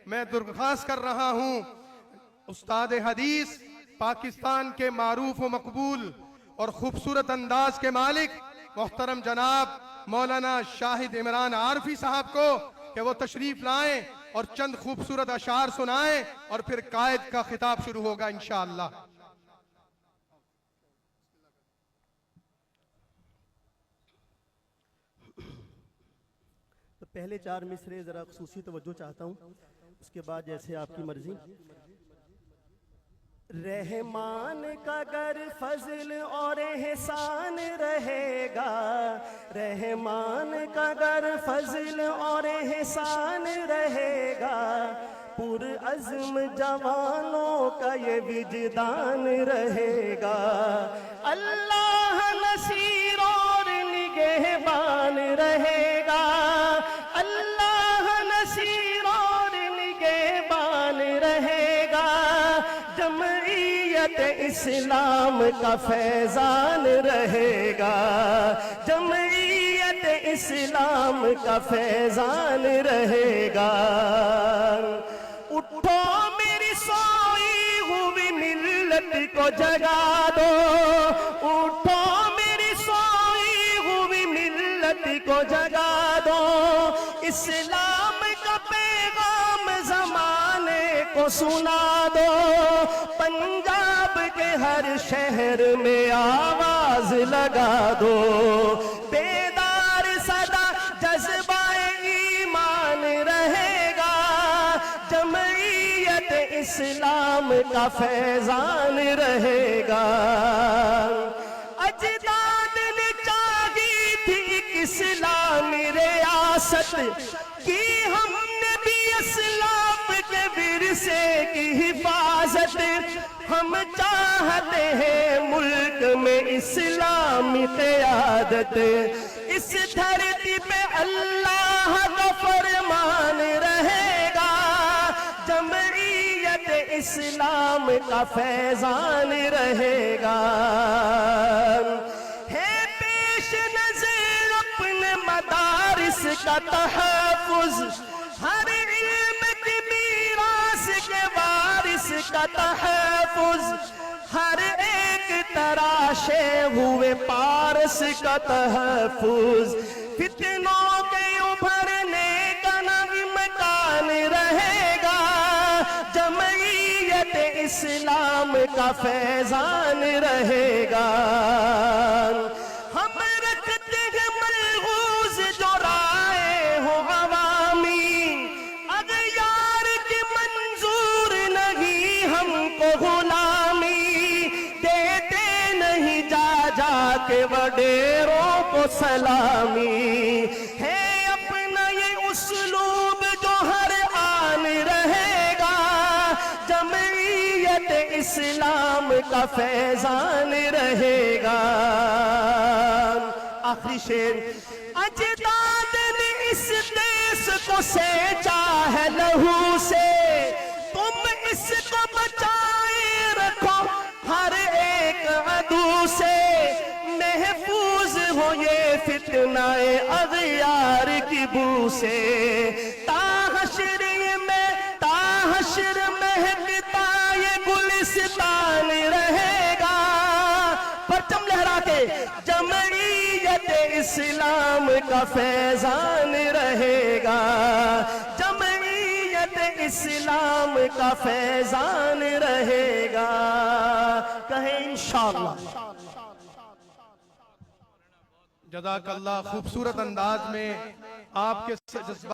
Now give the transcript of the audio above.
میں درخواست کر رہا ہوں استاد حدیث پاکستان کے معروف و مقبول اور خوبصورت انداز کے مالک محترم جناب مولانا شاہد عمران عارفی صاحب کو کہ وہ تشریف لائیں اور چند خوبصورت اشعار سنائیں اور پھر قائد کا خطاب شروع ہوگا انشاءاللہ۔ تو پہلے 4 مصرے ذرا خصوصی توجہ چاہتا ہوں، اس کے بعد جیسے آپ کی مرضی۔ رحمان کا گر فضل اور احسان رہے گا، رحمان کا گر فضل اور احسان رہے گا، پر عزم جوانوں کا یہ وجدان رہے گا، اللہ نصیر اور نگہبان رہے گا، اللہ نصیر اور نگہبان رہے گا، جمعیت اسلام کا فیضان رہے گا، جمعیت اسلام کا فیضان رہے گا۔ اٹھو میری سوئی ہوئی ملت کو جگا دو، اٹھو میری سوئی ہوئی ملت کو جگا دو، اسلام کا پیغام زمانے کو سنا دو، پنجاب کے ہر شہر میں آواز لگا دو، بیدار صدا جذبہ ایمان رہے گا، جمعیت اسلام کا فیضان رہے گا۔ اجداد نے چاہی تھی ایک اسلامی ریاست کی، ہم نے بھی اسلاف کے ورثے کی حفاظت، ہم چاہتے ہیں ملک میں اسلامی قیادت، اس دھرتی پہ اللہ کا فرمان رہے گا، جمعیت اسلام کا فیضان رہے گا۔ ہے پیش نظر اپنے مدارس کا تحفظ، ہر علم کی میراث کے وارث کا تحفظ، ہر ایک تراشے ہوئے پارس کا تحفظ، فتنوں کے ابھرنے کا نہ امکان رہے گا، جمعیت اسلام کا فیضان رہے گا۔ ہم رکھتے ہیں ملغوز جو رائے ہو عوامی، اغیار کی منظور نہیں ہم کو غلامی، دیتے نہیں جا جا کے وڈیروں کو سلامی، ہے اپنا یہ اسلوب جو ہر آن رہے گا، جمعیت اسلام کا فیضان رہے گا۔ آخری شعر، اجداد نے اس دیس کو سینچا ہے لہو سے، تم اس کو بچائے رکھو ہر ایک عدو سے، محفوظ ہو یہ فتنہ اغیار کی بو سے، تا حشر مہکتا یہ گلستان رہے گا، پرچم لہرا کے جمعیت اسلام کا فیضان رہے گا، جمعیت اسلام کا فیضان رہے گا، کہیں انشاءاللہ۔ جزاک اللہ، خوبصورت انداز میں آپ کے جذبات